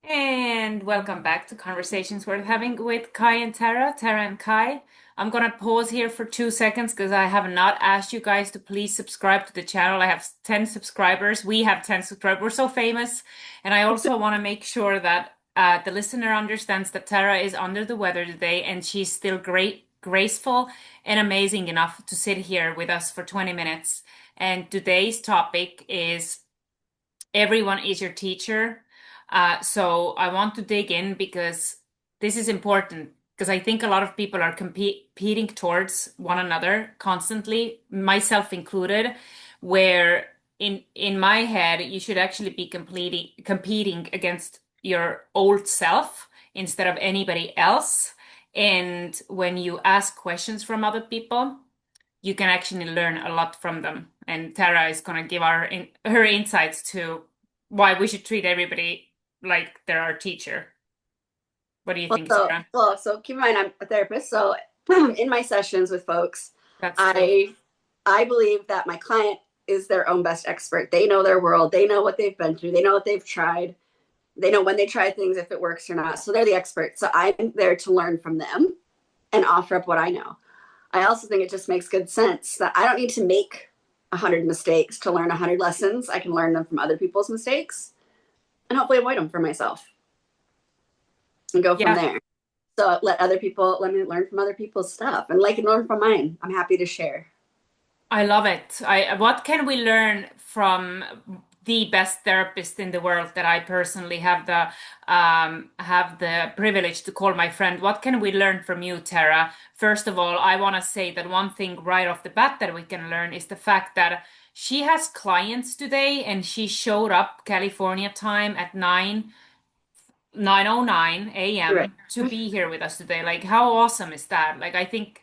And welcome back to Conversations Worth Having with Kai and Tara and Kai. I'm gonna pause here for 2 seconds because I have not asked you guys to please subscribe to the channel. I have 10 subscribers. We have 10 subscribers. We're so famous. And I also want to make sure that the listener understands that Tara is under the weather today and she's still great, graceful, and amazing enough to sit here with us for 20 minutes. And today's topic is everyone is your teacher. So I want to dig in because this is important because I think a lot of people are competing towards one another constantly, myself included, where in my head you should actually be competing against your old self instead of anybody else. And when you ask questions from other people, you can actually learn a lot from them. And Tara is going to give her insights to why we should treat everybody like they're our teacher. What do you Well, think, so Tara? well, so keep in mind I'm a therapist. So in my sessions with folks, That's true. I I believe that my client is their own best expert. They know their world. They know what they've been through. They know what they've tried. They know when they try things if it works or not. So they're the expert. So I'm there to learn from them and offer up what I know. I also think it just makes good sense that I don't need to make 100 mistakes to learn 100 lessons. I can learn them from other people's mistakes and hopefully avoid them for myself and go from Yeah, there. So let me learn from other people's stuff and like and learn from mine. I'm happy to share. I love it. What can we learn from the best therapist in the world that I personally have the privilege to call my friend? What can we learn from you, Tara? First of all, I want to say that one thing right off the bat that we can learn is the fact that she has clients today and she showed up California time at 9:09 Right. a.m. to be here with us today. Like how awesome is that? Like I think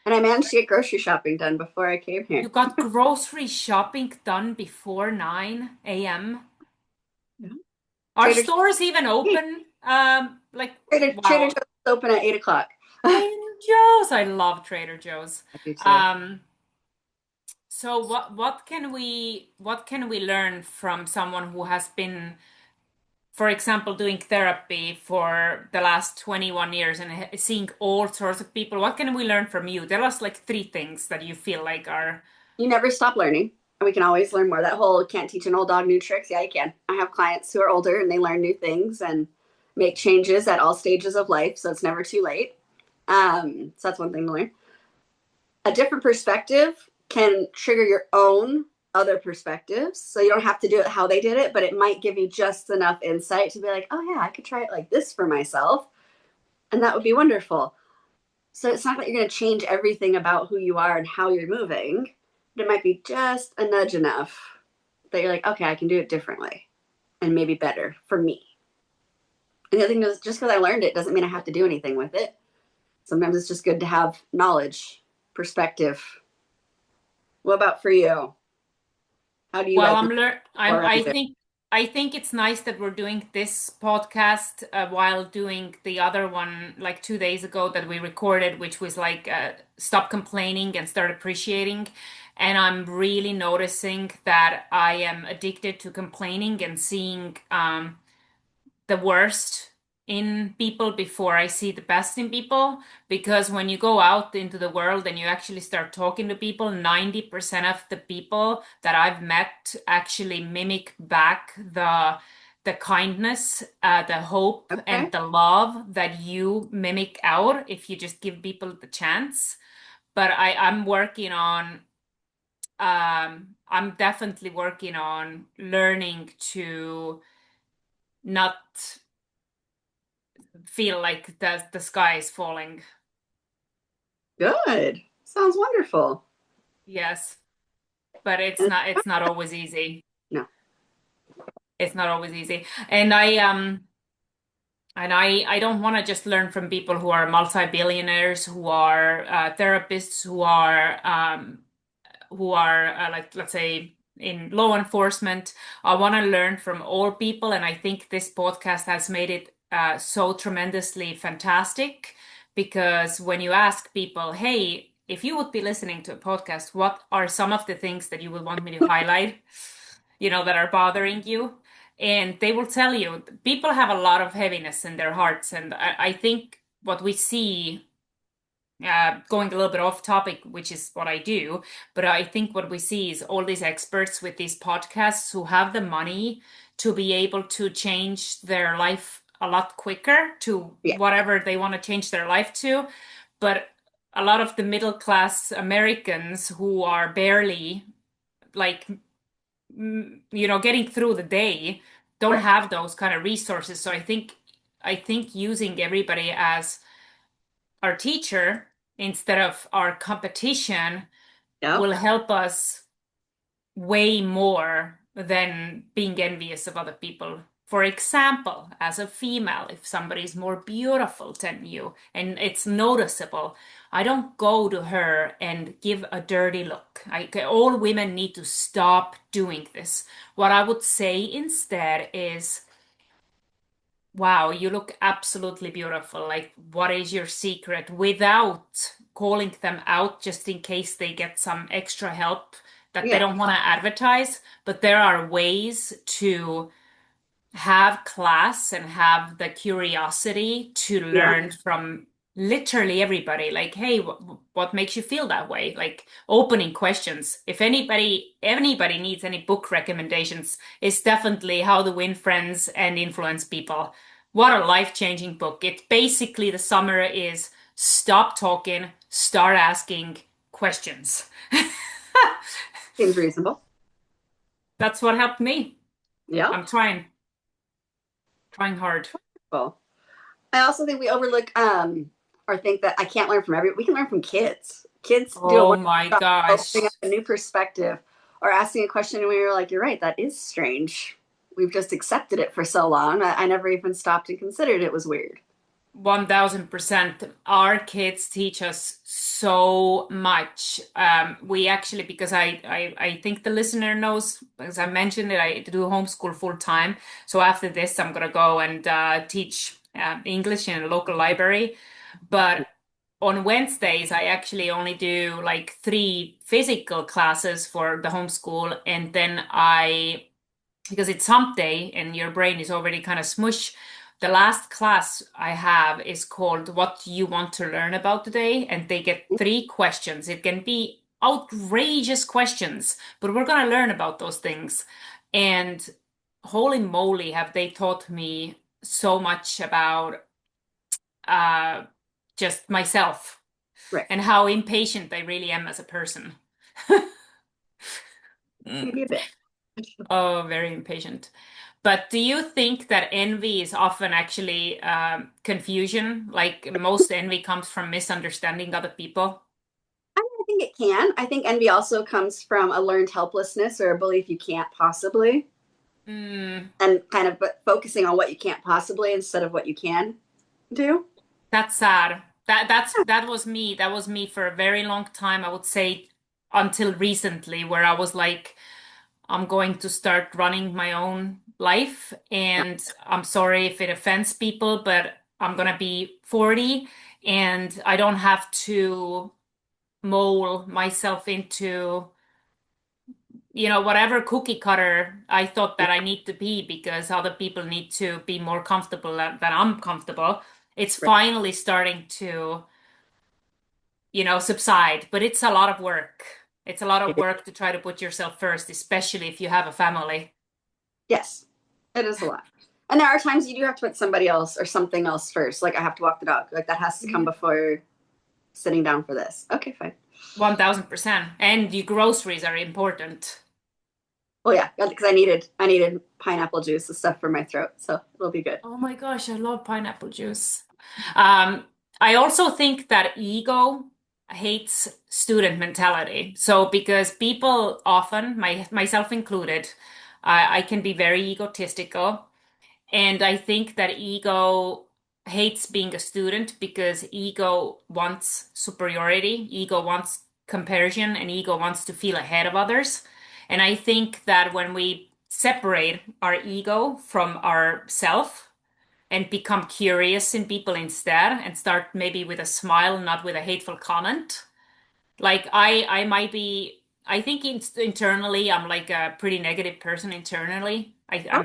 And I managed to get grocery shopping done before I came you here. got grocery shopping done before 9 a.m. Yeah. Are Trader stores even open? Like, Trader Joe's wow. is open at 8 o'clock. I Trader Joe's. I love Trader Joe's. do too. Um, so what can we learn from someone who has been, for example, doing therapy for the last 21 years and seeing all sorts of people? What can we learn from you? Tell us like three things that you feel like are, You never stop learning. And we can always learn more. That whole can't teach an old dog new tricks. Yeah, you can. I have clients who are older and they learn new things and make changes at all stages of life. So it's never too late. So that's one thing to learn. A different perspective can trigger your own other perspectives. So you don't have to do it how they did it, but it might give you just enough insight to be like, oh, yeah, I could try it like this for myself. And that would be wonderful. So it's not that you're going to change everything about who you are and how you're moving, but it might be just a nudge enough that you're like, okay, I can do it differently and maybe better for me. And the other thing is, just because I learned it doesn't mean I have to do anything with it. Sometimes it's just good to have knowledge, perspective. What about for you? How do you well, like I'm lear I'm around it? I think it's nice that we're doing this podcast while doing the other one like 2 days ago that we recorded, which was like stop complaining and start appreciating. And I'm really noticing that I am addicted to complaining and seeing the worst in people before I see the best in people. Because when you go out into the world and you actually start talking to people, 90% of the people that I've met actually mimic back the kindness, the hope, and Okay. the love that you mimic out if you just give people the chance. But I'm working on, I'm definitely working on learning to not feel like the sky is falling. Good. Sounds wonderful. Yes, but it's And, not always easy. no. It's not always easy. And I don't want to just learn from people who are multi-billionaires, who are therapists, who are like let's say in law enforcement. I want to learn from all people, and I think this podcast has made it so tremendously fantastic because when you ask people, "Hey, if you would be listening to a podcast, what are some of the things that you would want me to highlight, that are bothering you?" And they will tell you people have a lot of heaviness in their hearts. And I think what we see, going a little bit off topic, which is what I do, but I think what we see is all these experts with these podcasts who have the money to be able to change their life a lot quicker to Yeah. whatever they want to change their life to. But a lot of the middle class Americans who are barely like, getting through the day don't Right. have those kind of resources. So I think using everybody as our teacher instead of our competition Yep. will help us way more than being envious of other people. For example, as a female, if somebody's more beautiful than you and it's noticeable, I don't go to her and give a dirty look. All women need to stop doing this. What I would say instead is, wow, you look absolutely beautiful. Like, what is your secret? Without calling them out just in case they get some extra help that they Yeah. don't want to advertise. But there are ways to have class and have the curiosity to Yeah. learn from literally everybody. Like, hey, what makes you feel that way? Like opening questions. If anybody needs any book recommendations, it's definitely How to Win Friends and Influence People. What a life-changing book. It basically, the summary is stop talking, start asking questions. Seems reasonable. That's what helped me. Yep. I'm trying hard. Cool. I also think we overlook or think that I can't learn from we can learn from kids. Kids do a Oh wonderful my job of opening gosh. up a new perspective or asking a question and we were like, you're right, that is strange. We've just accepted it for so long. I never even stopped and considered it was weird. 1000%. Our kids teach us so much. We actually, because I think the listener knows, as I mentioned it, I do homeschool full time. So after this, I'm gonna go and teach English in a local library. But on Wednesdays, I actually only do like 3 physical classes for the homeschool, and then because it's hump day and your brain is already kind of smush. The last class I have is called What Do You Want to Learn About Today? And they get 3 questions. It can be outrageous questions, but we're going to learn about those things. And holy moly, have they taught me so much about uh, just myself Right. and how impatient I really am as a person. Maybe a bit. Oh, very impatient. But do you think that envy is often actually confusion? Like most envy comes from misunderstanding other people? I think it can. I think envy also comes from a learned helplessness or a belief you can't possibly, Mm, and kind of focusing on what you can't possibly instead of what you can do. that's sad. That was me. That was me for a very long time. I would say until recently, where I was like, I'm going to start running my own life. And I'm sorry if it offends people, but I'm gonna be 40 and I don't have to mold myself into, whatever cookie cutter I thought that I need to be because other people need to be more comfortable than I'm comfortable. It's Right. finally starting to, subside, but it's a lot of work. It's a lot of work to try to put yourself first, especially if you have a family. Yes, it is a lot. And there are times you do have to put somebody else or something else first. Like I have to walk the dog. Like that has to come Yeah. before sitting down for this. Okay, fine. 1000%. And your groceries are important. Well, yeah, because I needed pineapple juice and stuff for my throat, so it'll be good. Oh my gosh, I love pineapple juice. Um, I also think that ego hates student mentality. So because people often, myself included, I can be very egotistical. And I think that ego hates being a student because ego wants superiority, ego wants comparison, and ego wants to feel ahead of others. And I think that when we separate our ego from our self and become curious in people instead and start maybe with a smile, not with a hateful comment, like I might be I think internally I'm like a pretty negative person internally. Oh,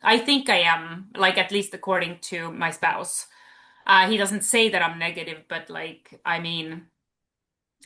I think I am, like at least according to my spouse. He doesn't say that I'm negative, but like I mean,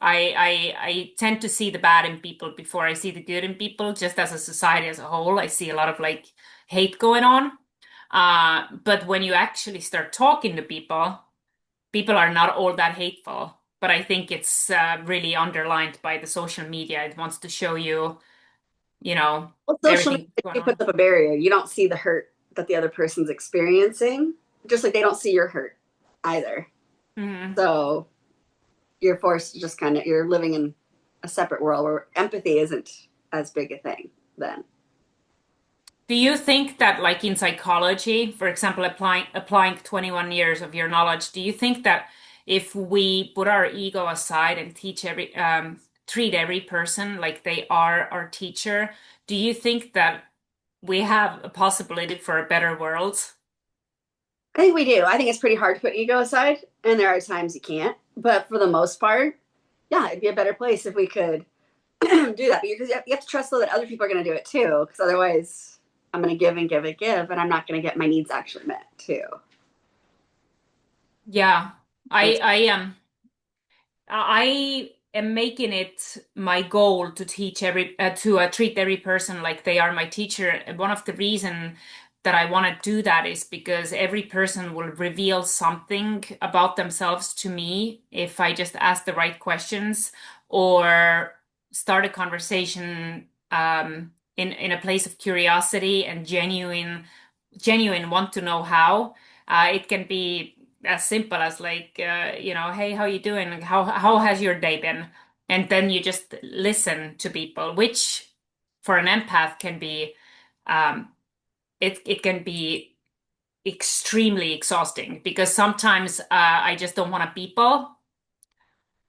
I tend to see the bad in people before I see the good in people, just as a society as a whole. I see a lot of like hate going on. But when you actually start talking to people, people are not all that hateful. But I think it's really underlined by the social media. It wants to show you, you know, well, social everything media going it puts on. up a barrier. You don't see the hurt that the other person's experiencing, just like they don't see your hurt either. Hmm. So you're forced to just kind of you're living in a separate world where empathy isn't as big a thing then. Do you think that, like in psychology, for example, applying 21 years of your knowledge, do you think that if we put our ego aside and treat every person like they are our teacher, do you think that we have a possibility for a better world? I think we do. I think it's pretty hard to put ego aside, and there are times you can't. But for the most part, yeah, it'd be a better place if we could do that. Because you have to trust though that other people are going to do it too. Because otherwise, I'm going to give and give and give, and I'm not going to get my needs actually met too. Yeah, That's I am. I am making it my goal to treat every person like they are my teacher. And one of the reason that I want to do that is because every person will reveal something about themselves to me if I just ask the right questions or start a conversation in a place of curiosity and genuine want to know how. It can be as simple as like hey, how you doing? How has your day been? And then you just listen to people, which for an empath can be um, it can be extremely exhausting because sometimes I just don't want to people,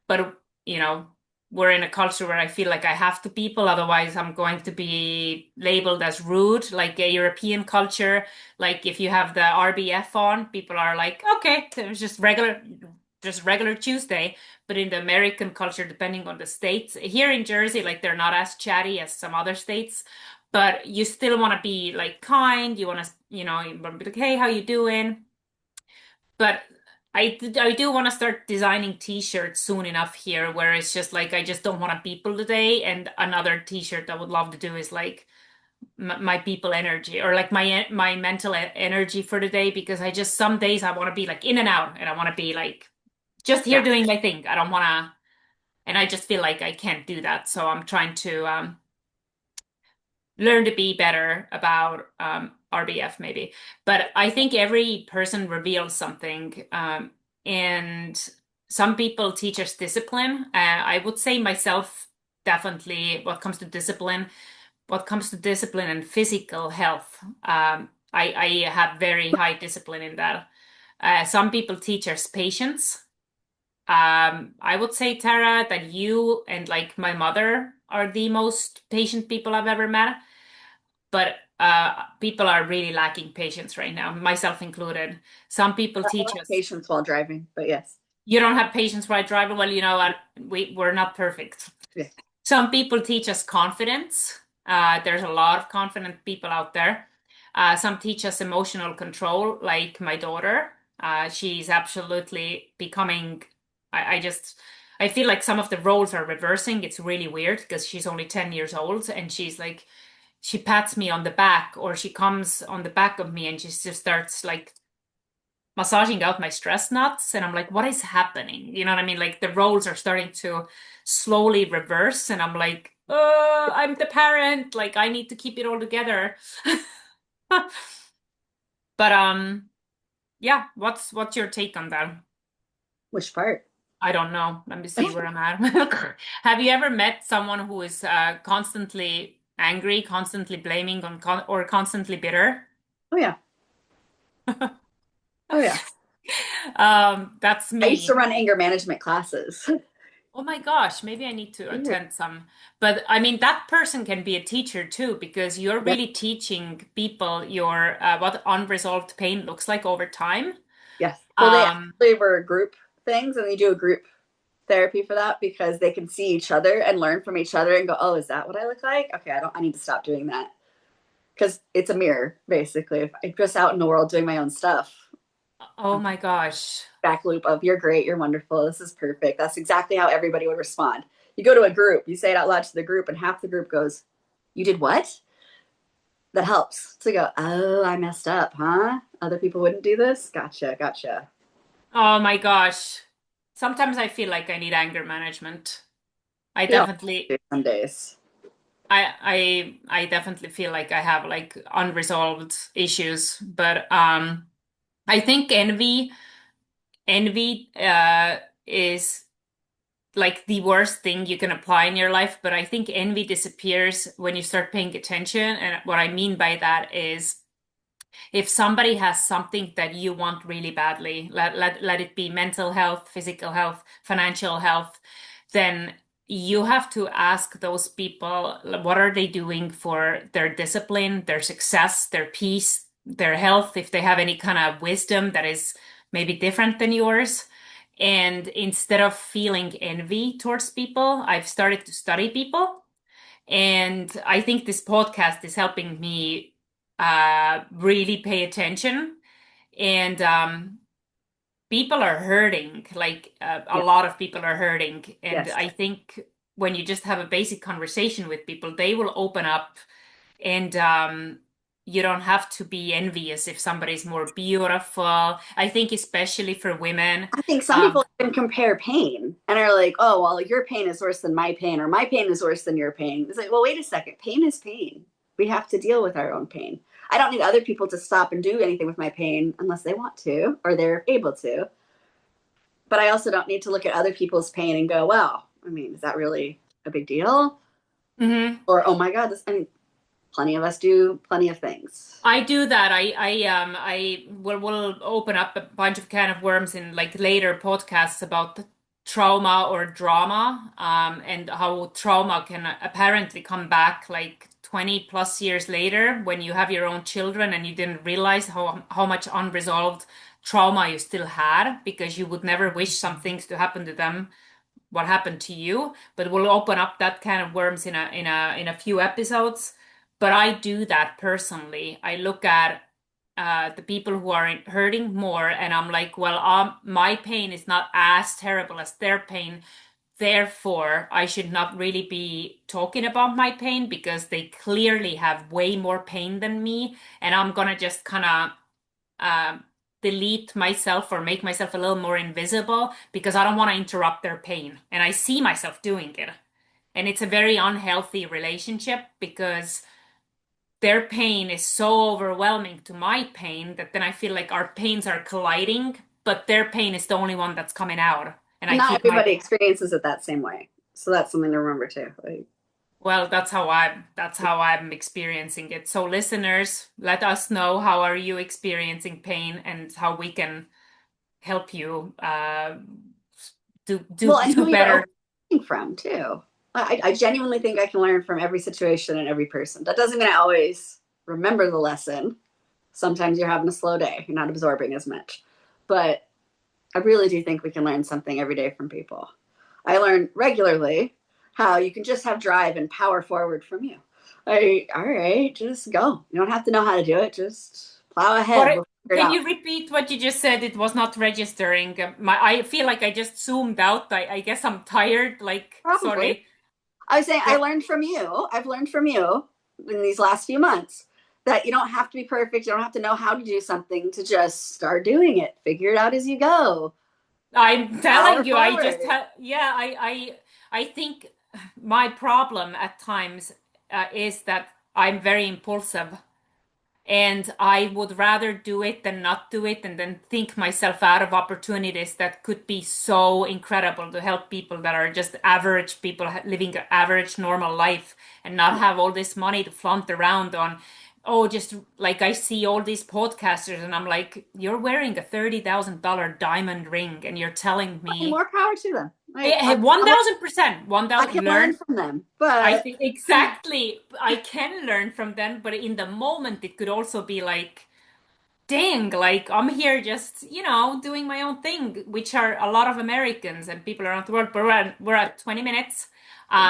but you know, we're in a culture where I feel like I have to people, otherwise I'm going to be labeled as rude, like a European culture. Like if you have the RBF on, people are like, okay, it's just regular Tuesday. But in the American culture, depending on the states, here in Jersey, like they're not as chatty as some other states, but you still want to be like kind. You want to, you want to be like, hey, how you doing? But I do want to start designing t-shirts soon enough here where it's just like I just don't want to people today. And another t-shirt I would love to do is like my people energy or like my mental energy for the day because I just some days I want to be like in and out and I want to be like just here yeah. doing my thing. I don't want to, and I just feel like I can't do that. So I'm trying to learn to be better about RBF maybe. But I think every person reveals something. And some people teach us discipline. I would say myself, definitely what comes to discipline and physical health, I have very high discipline in that. Some people teach us patience. I would say, Tara, that you and like my mother are the most patient people I've ever met. But people are really lacking patience right now, myself included. Some people I teach have us patience while driving, but yes. you don't have patience while driving. Well, you know what? We're not perfect. Yeah. Some people teach us confidence. There's a lot of confident people out there. Some teach us emotional control, like my daughter. She's absolutely becoming. I feel like some of the roles are reversing. It's really weird because she's only 10 years old and she's like she pats me on the back or she comes on the back of me and she just starts like massaging out my stress nuts and I'm like, what is happening? You know what I mean? Like the roles are starting to slowly reverse and I'm like, I'm the parent, like I need to keep it all together. But yeah, what's your take on that? Which part? I don't know. Let me see where I'm at. Have you ever met someone who is constantly angry, constantly blaming or constantly bitter? Oh yeah. Oh yeah. That's I used to me. run anger management classes. Oh my gosh, maybe I need to Yeah. attend some. But I mean, that person can be a teacher too, because you're Yep. really teaching people your what unresolved pain looks like over time. Yes. Well, they Um, actually were group things, and they do a group therapy for that because they can see each other and learn from each other and go, oh, is that what I look like? Okay, I need to stop doing that because it's a mirror basically. If I'm just out in the world doing my own stuff, Oh my gosh. back loop of you're great, you're wonderful, this is perfect. That's exactly how everybody would respond. You go to a group, you say it out loud to the group, and half the group goes, you did what? That helps to go, oh, I messed up, huh? Other people wouldn't do this? Gotcha, gotcha. Oh my gosh. Sometimes I feel like I need anger management. I We all definitely do some days. I definitely feel like I have like unresolved issues, but I think envy is like the worst thing you can apply in your life, but I think envy disappears when you start paying attention. And what I mean by that is if somebody has something that you want really badly, let it be mental health, physical health, financial health, then you have to ask those people what are they doing for their discipline, their success, their peace, their health, if they have any kind of wisdom that is maybe different than yours. And instead of feeling envy towards people, I've started to study people. And I think this podcast is helping me really pay attention. And people are hurting, like a Yeah, lot of people are hurting. And yes. I think when you just have a basic conversation with people, they will open up and you don't have to be envious if somebody's more beautiful. I think especially for women, I think some um, people even compare pain and are like, oh, well, your pain is worse than my pain, or my pain is worse than your pain. It's like, well, wait a second. Pain is pain. We have to deal with our own pain. I don't need other people to stop and do anything with my pain unless they want to or they're able to. But I also don't need to look at other people's pain and go, well, I mean, is that really a big deal? mhm. Or, oh my God, I mean, plenty of us do plenty of things. I do that. I will open up a bunch of can of worms in like later podcasts about trauma or drama, and how trauma can apparently come back like 20 plus years later when you have your own children and you didn't realize how much unresolved trauma you still had because you would never wish some things to happen to them what happened to you, but we'll open up that kind of worms in a few episodes. But I do that personally. I look at the people who are hurting more, and I'm like, well, my pain is not as terrible as their pain. Therefore, I should not really be talking about my pain because they clearly have way more pain than me, and I'm gonna just kind of um, delete myself or make myself a little more invisible because I don't want to interrupt their pain. And I see myself doing it. And it's a very unhealthy relationship because their pain is so overwhelming to my pain that then I feel like our pains are colliding, but their pain is the only one that's coming out. And And I not keep my, everybody experiences it that same way. So that's something to remember too. Like, well, that's how I'm experiencing it. So listeners, let us know how are you experiencing pain and how we can help you do do well, and do who you're better. learning from too. I genuinely think I can learn from every situation and every person. That doesn't mean I always remember the lesson. Sometimes you're having a slow day, you're not absorbing as much. But I really do think we can learn something every day from people. I learn regularly how you can just have drive and power forward from you. All right, just go. You don't have to know how to do it. Just plow ahead. What We'll figure it can out. you repeat what you just said? It was not registering. I feel like I just zoomed out. I guess I'm tired. Like, Probably. sorry. I was saying I What? learned from you. I've learned from you in these last few months that you don't have to be perfect. You don't have to know how to do something to just start doing it. Figure it out as you go. I'm Power telling you, I just forward. had, yeah, I think my problem at times is that I'm very impulsive. And I would rather do it than not do it and then think myself out of opportunities that could be so incredible to help people that are just average people living an average normal life and not have all this money to flaunt around on. Oh, just like I see all these podcasters and I'm like, you're wearing a $30,000 diamond ring and you're telling And me more power to them. Like I'm, 1000%, I 1000 can learn learn. from them, I but think exactly I can learn from them, but in the moment it could also be like, dang, like I'm here just, doing my own thing, which are a lot of Americans and people around the world, but we're at 20 minutes.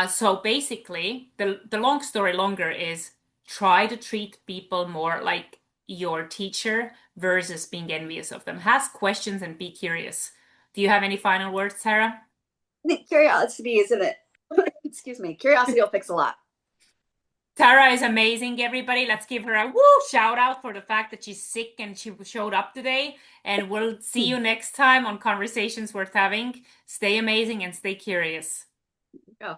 So basically, the long story longer is try to treat people more like your teacher versus being envious of them. Ask questions and be curious. Do you have any final words, Sarah? I think curiosity isn't it? Excuse me. Curiosity will fix a lot. Tara is amazing, everybody. Let's give her a woo shout out for the fact that she's sick and she showed up today. And we'll see you next time on Conversations Worth Having. Stay amazing and stay curious. Go.